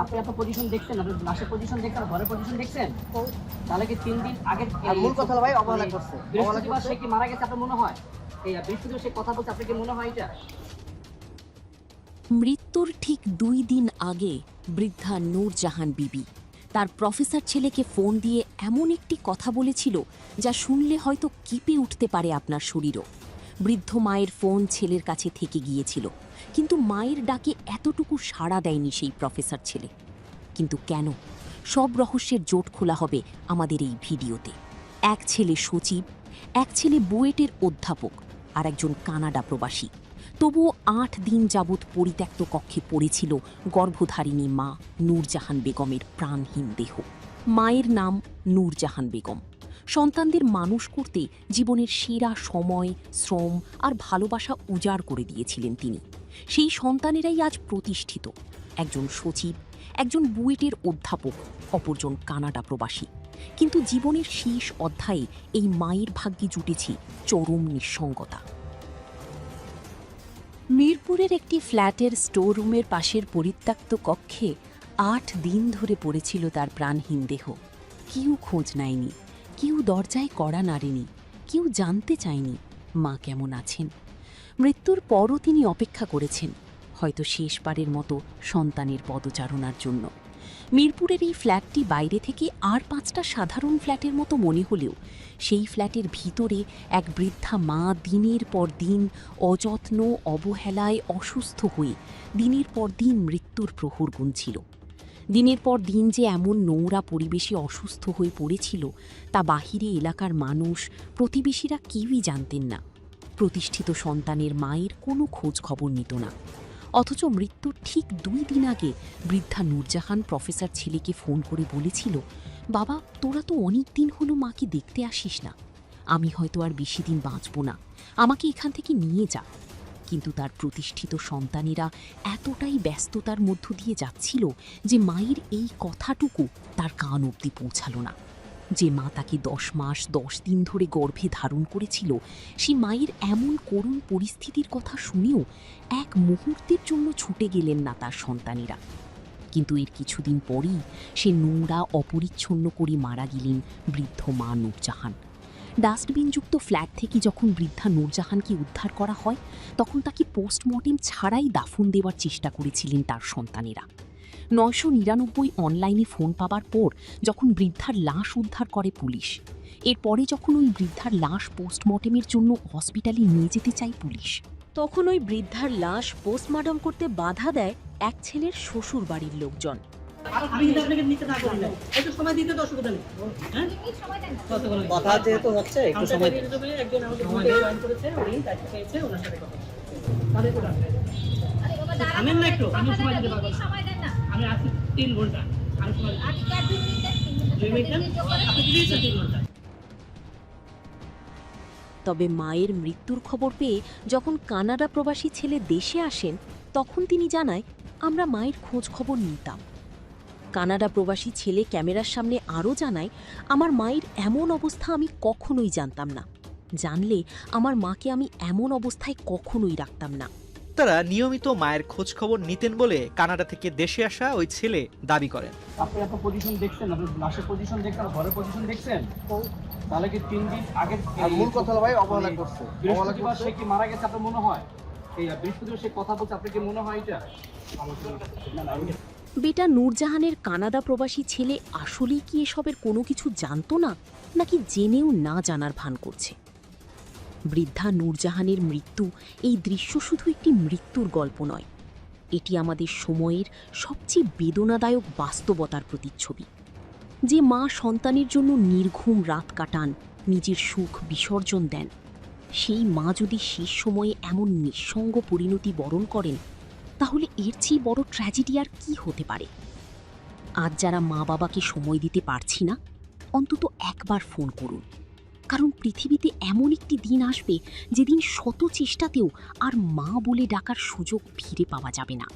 আপনি আপনার পজিশন দেখছেন, আপনার লাশের পজিশন দেখছেন, ঘরের পজিশন দেখছেন? তাহলে কি 3 দিন আগে মূল কথা হলো ভাই অবহেলা করছে। বৃহস্পতিবার সে কি মারা গেছে আপনার মনে হয়? এই বৃহস্পতিবার সে কথা বলছে আপনার কি মনে হয় এটা? মৃত্যুর ঠিক 2 দিন আগে বৃদ্ধা নূরজাহান বিবি তার প্রফেসর ছেলেকে ফোন দিয়ে এমন একটি কথা বলেছিল যা শুনলে হয়তো কেঁপে উঠতে পারে আপনার শরীরও। বৃদ্ধ মায়ের ফোন ছেলের কাছে থেকে গিয়েছিল, কিন্তু মায়ের ডাকে এতটুকু সাড়া দেয়নি সেই প্রফেসর ছেলে। কিন্তু কেন? সব রহস্যের জোট খোলা হবে আমাদের এই ভিডিওতে। এক ছেলে সচিব, এক ছেলে বুয়েটের অধ্যাপক, আর একজন কানাডা প্রবাসী। তবুও 8 দিন যাবৎ পরিত্যক্ত কক্ষে পড়েছিল গর্ভধারিণী মা নূরজাহান বেগমের প্রাণহীন দেহ। মায়ের নাম নূরজাহান বেগম। সন্তানদের মানুষ করতে জীবনের সেরা সময়, শ্রম আর ভালোবাসা উজাড় করে দিয়েছিলেন তিনি। সেই সন্তানেরাই আজ প্রতিষ্ঠিত, একজন সচিব, একজন বুয়েটের অধ্যাপক, অপরজন কানাডা প্রবাসী। কিন্তু জীবনের শেষ অধ্যায়ে এই মায়ের ভাগ্যে জুটেছে চরম নিঃসঙ্গতা। মিরপুরের একটি ফ্ল্যাটের স্টোর রুমের পাশের পরিত্যক্ত কক্ষে 8 দিন ধরে পড়েছিল তার প্রাণহীন দেহ। কেউ খোঁজ নেয়নি, কেউ দরজায় কড়া নাড়েনি, কেউ জানতে চায়নি মা কেমন আছেন। মৃত্যুর পরও তিনি অপেক্ষা করেছেন, হয়তো শেষবারের মতো সন্তানের পদচারণার জন্য। মিরপুরের এই ফ্ল্যাটটি বাইরে থেকে আর 5টা সাধারণ ফ্ল্যাটের মতো মনে হলেও সেই ফ্ল্যাটের ভিতরে এক বৃদ্ধা মা দিনের পর দিন অযত্ন, অবহেলায় অসুস্থ হয়ে দিনের পর দিন মৃত্যুর প্রহর গুনছিল। দিনের পর দিন যে এমন নোংরা পরিবেশে অসুস্থ হয়ে পড়েছিল তা বাহিরে এলাকার মানুষ, প্রতিবেশীরা কেউই জানতেন না। প্রতিষ্ঠিত সন্তানের মায়ের কোনো খোঁজ খবর নিত না। অথচ মৃত্যুর ঠিক 2 দিন আগে বৃদ্ধা নূরজাহান প্রফেসর ছেলেকে ফোন করে বলেছিল, বাবা, তোরা তো অনেক দিন হলো মাকে দেখতে আসিস না, আমি হয়তো আর বেশি দিন বাঁচব না, আমাকে এখান থেকে নিয়ে যা। কিন্তু তার প্রতিষ্ঠিত সন্তানেরা এতটাই ব্যস্ততার মধ্য দিয়ে যাচ্ছিল যে মায়ের এই কথাটুকু তার কান অবধি পৌঁছালো না। যে মা তাকে 10 মাস 10 দিন ধরে গর্ভে ধারণ করেছিল, সে মায়ের এমন করুণ পরিস্থিতির কথা শুনেও এক মুহূর্তের জন্য ছুটে গেলেন না তার সন্তানেরা। কিন্তু এর কিছুদিন পরেই সে নোংরা অপরিচ্ছন্ন করে মারা গেলেন বৃদ্ধ মা নূরজাহান। ডাস্টবিনযুক্ত ফ্ল্যাট থেকে যখন বৃদ্ধা নূরজাহানকে উদ্ধার করা হয়, তখন তাকে পোস্টমর্টেম ছাড়াই দাফন দেওয়ার চেষ্টা করেছিলেন তার সন্তানেরা। 999 অনলাইনে ফোন পাবার পর যখন বৃদ্ধার লাশ উদ্ধার করে পুলিশ, এরপরে যখন ওই বৃদ্ধার লাশ পোস্টমর্টেমের জন্য হসপিটালে নিয়ে যেতে চায় পুলিশ, তখন ওই বৃদ্ধার লাশ পোস্টমর্টম করতে বাধা দেয় এক ছেলের শ্বশুর বাড়ির লোকজন। আমি কিন্তু আপনাকে নিতে না করি না, একটু সময় দিতে তো অসুবিধা নেই। হ্যাঁ, কথা যেহেতু হচ্ছে একটু সময় দিন। একজন আমাদের গ্রুপে জয়েন করেছে, উনি দায়িত্ব পেয়েছে, ওনার সাথে কথা বলছি। তাহলে তো রাখবে। আমেন না একটু, আমি সময় দিতে পারবো না। আমি আছি 3 ঘন্টা, আমি সময় দিতে 2 মিনিট আপনি দিয়েছেন 3 ঘন্টা। তবে মায়ের মৃত্যুর খবর পেয়ে যখন কানাডা প্রবাসী ছেলে দেশে আসেন, তখন তিনি জানায়, আমরা মায়ের খোঁজ খবর নিতাম। কানাডা প্রবাসী ছেলে ক্যামেরার সামনে আরও জানায়, আমার মায়ের এমন অবস্থা আমি কখনোই জানতাম না, জানলে আমার মাকে আমি এমন অবস্থায় কখনোই রাখতাম না। তারা নিয়মিত মায়ের খোঁজ খবর নিতেন বলে কানাডা থেকে দেশে আসা ওই ছেলে দাবি করেন। আপনি আপনার পজিশন দেখছেন, আপনার লাশের পজিশন দেখছেন, ঘরের পজিশন দেখছেন? তাহলে কি 3 দিন আগে মূল কথা হলো ভাই অবহেলা করছে। বৃহস্পতিবার সে কি মারা গেছে আপনার মনে হয়? এই বৃহস্পতিবার সে কথা বলছে আপনার কি মনে হয় এটা? বেটা নূরজাহানের কানাডা প্রবাসী ছেলে আসলেই কি এসবের কোনো কিছু জানতো না, নাকি জেনেও না জানার ভান করছে? বৃদ্ধা নূরজাহানের মৃত্যু এই দৃশ্য শুধু একটি মৃত্যুর গল্প নয়, এটি আমাদের সময়ের সবচেয়ে বেদনাদায়ক বাস্তবতার প্রতিচ্ছবি। যে মা সন্তানের জন্য নির্ঘুম রাত কাটান, নিজের সুখ বিসর্জন দেন, সেই মা যদি শেষ সময়ে এমন নিঃসঙ্গ পরিণতি বরণ করেন, তাহলে এর চেয়ে বড় ট্র্যাজেডি আর কি হতে পারে? আজ যারা মা বাবাকে সময় দিতে পারছি না, অন্তত একবার ফোন করুন, কারণ পৃথিবীতে এমন একটি দিন আসবে যেদিন শত চেষ্টাতেও আর মা বলে ডাকার সুযোগ ফিরে পাওয়া যাবে না।